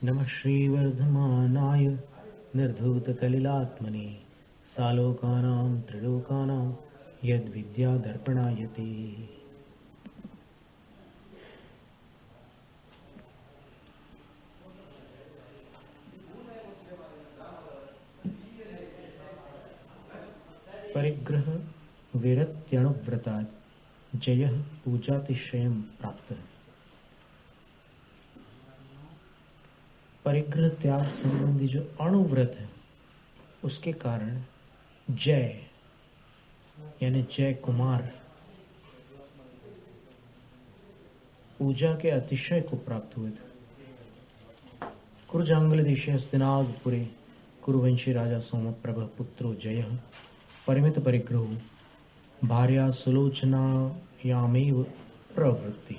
नमः श्रीवर्धमानाय निर्धूतकलिलात्मने सालोकानां त्रिलोकानां यद्विद्यादर्पणायते। परिग्रह विरत्यणुव्रतात् जयः पूजातिशयं प्राप्तः। परिग्रह त्याग संबंधी जो अणुव्रत है उसके कारण जय यानी जय कुमार पूजा के अतिशय को प्राप्त हुए थे। कुरुजांगल देशे हस्तिनापुरे कुरुवंशी राजा सोमप्रभ पुत्रो जयः परिमित परिग्रहो भार्या सुलोचनायामेव प्रवृत्ति।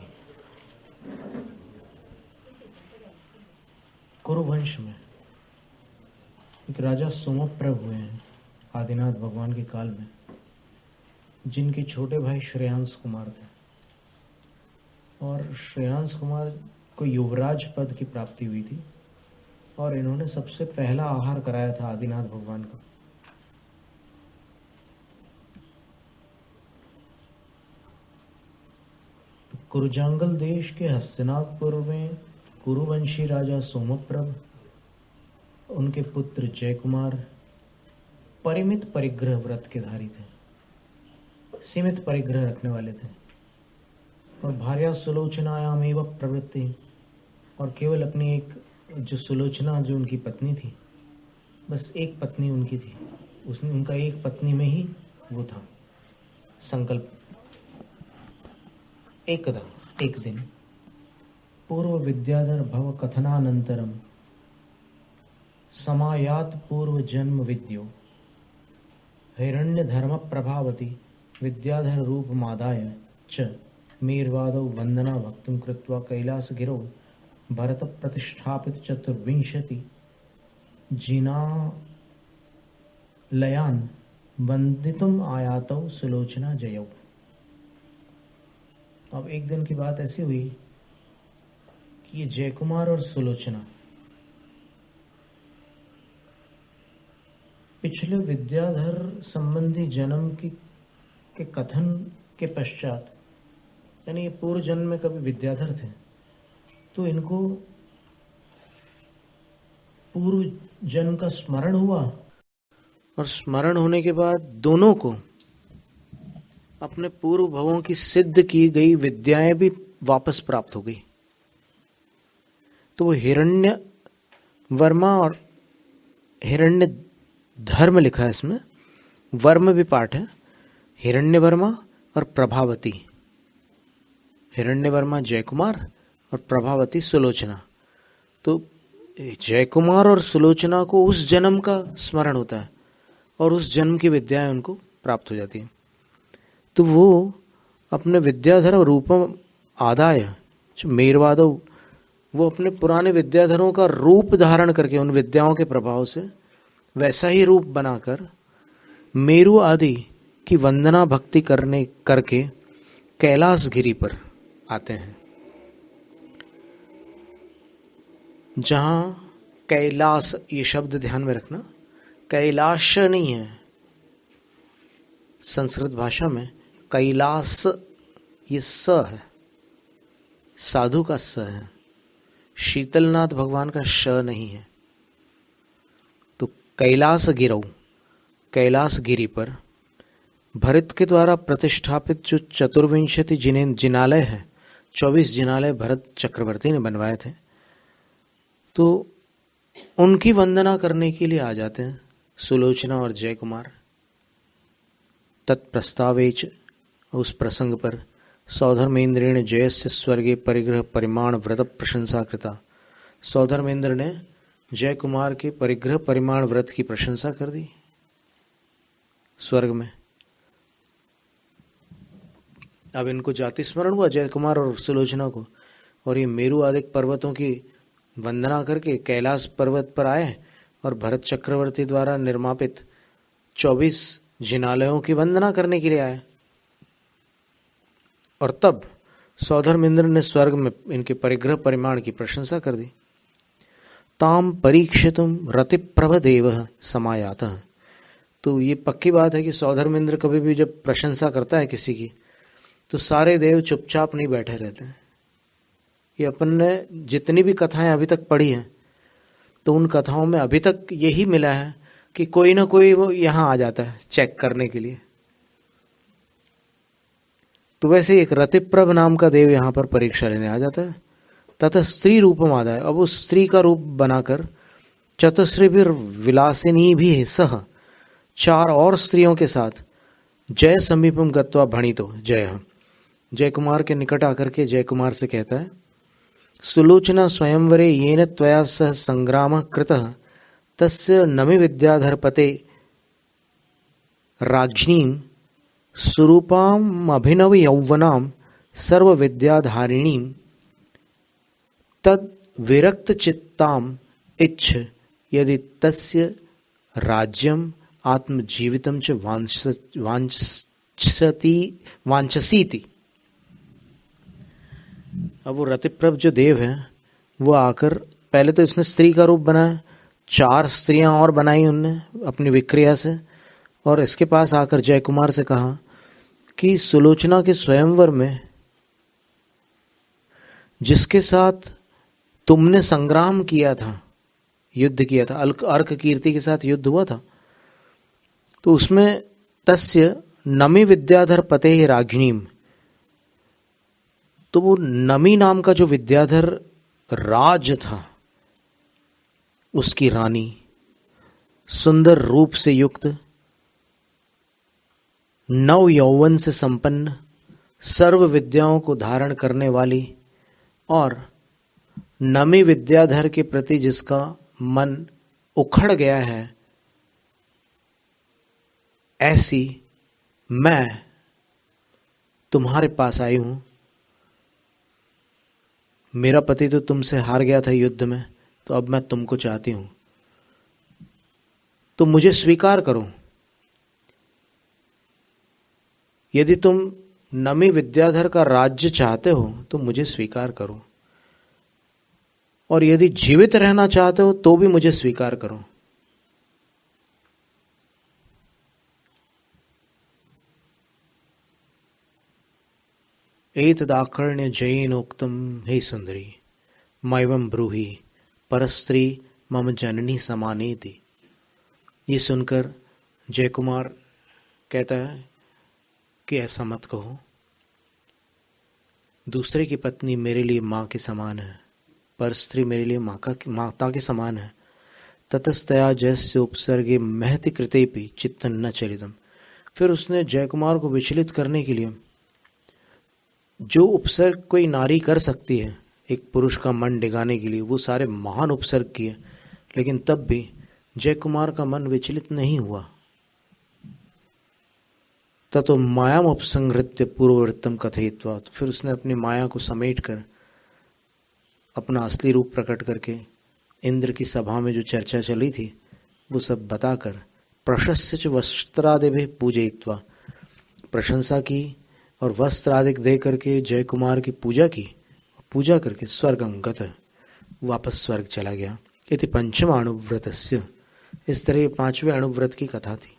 कुरुवंश में एक राजा सोमप्रभ हुए हैं आदिनाथ भगवान के काल में, जिनके छोटे भाई श्रेयांश कुमार थे और श्रेयांश कुमार को युवराज पद की प्राप्ति हुई थी और इन्होंने सबसे पहला आहार कराया था आदिनाथ भगवान को। तो कुरुजांगल देश के हस्तिनापुर में कुरुवंशी राजा सोमप्रभ, उनके पुत्र जय कुमार परिमित परिग्रह व्रत के धारी थे, सीमित परिग्रह रखने वाले थे और भार्या सुलोचनायामेव प्रवृत्ति, और केवल अपनी एक जो सुलोचना जो उनकी पत्नी थी, बस एक पत्नी उनकी थी, उसने उनका एक पत्नी में ही वो था संकल्प। एकदा एक दिन पूर्व विद्याधर भव कथनानंतरम समायात पूर्व जन्म विद्यो हिरण्य धर्म प्रभावती विद्याधर रूप मादाय च मीर्वादौ वंदना भक्तिं कृत्वा कैलास गिरो भरत प्रतिष्ठापित चतुर्विंशति जिनालयान वंदितुम आयातौ सुलोचना जयौ। अब एक दिन की बात ऐसी हुई कि ये जयकुमार और सुलोचना पिछले विद्याधर संबंधी जन्म के कथन के पश्चात, यानी ये पूर्व जन्म में कभी विद्याधर थे, तो इनको पूर्व जन्म का स्मरण हुआ और स्मरण होने के बाद दोनों को अपने पूर्व भवों की सिद्ध की गई विद्याएं भी वापस प्राप्त हो गई। तो वो हिरण्य वर्मा और हिरण्य धर्म लिखा है इसमें, वर्म भी पाठ है, हिरण्य वर्मा और प्रभावती। हिरण्य वर्मा जयकुमार और प्रभावती सुलोचना। तो जयकुमार और सुलोचना को उस जन्म का स्मरण होता है और उस जन्म की विद्याएं उनको प्राप्त हो जाती है। तो वो अपने विद्याधर रूपम आदाय मेरवादव, वो अपने पुराने विद्याधरों का रूप धारण करके उन विद्याओं के प्रभाव से वैसा ही रूप बनाकर मेरु आदि की वंदना भक्ति करके कैलाश गिरी पर आते हैं। जहां कैलाश, ये शब्द ध्यान में रखना, कैलाश नहीं है, संस्कृत भाषा में कैलाश ये स है, साधु का स है, शीतलनाथ भगवान का श नहीं है। तो कैलाश गिरौ, कैलाश गिरी पर भरत के द्वारा प्रतिष्ठापित जो चतुर्विंशति जिनालय है, 24 जिनालय भरत चक्रवर्ती ने बनवाए थे, तो उनकी वंदना करने के लिए आ जाते हैं सुलोचना और जय कुमार। तत्प्रस्तावेच, उस प्रसंग पर सौधर्मेन्द्रेण जयस्य स्वर्गे परिग्रह परिमाण व्रत प्रशंसा कृता। सौधर्मेन्द्र ने जय कुमार के परिग्रह परिमाण व्रत की प्रशंसा कर दी स्वर्ग में। अब इनको जाति स्मरण हुआ जय कुमार और सुलोचना को, और ये मेरु आदि पर्वतों की वंदना करके कैलाश पर्वत पर आए और भरत चक्रवर्ती द्वारा निर्मापित 24 जिनालयों की वंदना करने के लिए आए। और तब सौधर्मेंद्र ने स्वर्ग में इनके परिग्रह परिमाण की प्रशंसा कर दी। ताम परीक्षितुम रतिप्रभ देव समायातः। तो ये पक्की बात है कि सौधर्मेंद्र कभी भी जब प्रशंसा करता है किसी की तो सारे देव चुपचाप नहीं बैठे रहते हैं। ये अपन ने जितनी भी कथाएं अभी तक पढ़ी हैं तो उन कथाओं में अभी तक यही मिला है कि कोई ना कोई वो यहां आ जाता है चेक करने के लिए। तो वैसे एक रतिप्रभ नाम का देव यहां पर परीक्षा लेने आ जाता है। तथा स्त्री रूपम आदा है, अब उस स्त्री का रूप बनाकर चतुश्री विलासिनी भी सह, 4 और स्त्रियों के साथ जय समीपम गत्वा भणितो जय, जय कुमार के निकट आकर के जय कुमार से कहता है, सुलोचना स्वयंवरे येन त्वया सह संग्राम कृतः तस्य नमि विद्याधरपते राज्ञीं स्वरूपाम अभिनव यौवनाम सर्व विद्याधारिणीं तद विरक्त चित्ताम इच्छ यदि तस्य राज्यम आत्मजीवितम च वांछसीति। अब वो रतिप्रभ जो देव है वो आकर पहले तो इसने स्त्री का रूप बनाया, 4 स्त्रियां और बनाई उनने अपनी विक्रिया से, और इसके पास आकर जय कुमार से कहा कि सुलोचना के स्वयंवर में जिसके साथ तुमने संग्राम किया था, युद्ध किया था, अर्क कीर्ति के साथ युद्ध हुआ था, तो उसमें तस्य नमी विद्याधर पते राज्ञीम, तो वो नमी नाम का जो विद्याधर राज था उसकी रानी, सुंदर रूप से युक्त, नव यौवन से संपन्न, सर्व विद्याओं को धारण करने वाली और नमी विद्याधर के प्रति जिसका मन उखड़ गया है, ऐसी मैं तुम्हारे पास आई हूं। मेरा पति तो तुमसे हार गया था युद्ध में, तो अब मैं तुमको चाहती हूं, तो मुझे स्वीकार करो। यदि तुम नमी विद्याधर का राज्य चाहते हो तो मुझे स्वीकार करो, और यदि जीवित रहना चाहते हो तो भी मुझे स्वीकार करो। एतदाकर्ण्य जयेनोक्तम हे सुंदरी मैवं ब्रूहि परस्त्री मम जननी समानेति। ये सुनकर जय कुमार कहता है कि ऐसा मत कहो, दूसरे की पत्नी मेरे लिए मां के समान है, परस्त्री मेरे लिए माता के समान है। ततस्तया जयस्य उपसर्गे महति कृतेपि चित्तन न चलितम। फिर उसने जय कुमार को विचलित करने के लिए जो उपसर्ग कोई नारी कर सकती है एक पुरुष का मन डिगाने के लिए, वो सारे महान उपसर्ग किए, लेकिन तब भी जय कुमार का मन विचलित नहीं हुआ। ततो मायाम उपसंहृत्य पूर्ववृत्तम कथयित्वा, फिर उसने अपनी माया को समेट कर अपना असली रूप प्रकट करके इंद्र की सभा में जो चर्चा चली थी वो सब बताकर प्रशस्य च वस्त्रादिभिः पूजयित्वा, प्रशंसा की और वस्त्र आदि दे करके जय कुमार की पूजा की, पूजा करके स्वर्गम गतः, वापस स्वर्ग चला गया। इति पंचम अणुव्रतस्य, इस तरह 5वें अणुव्रत की कथा थी।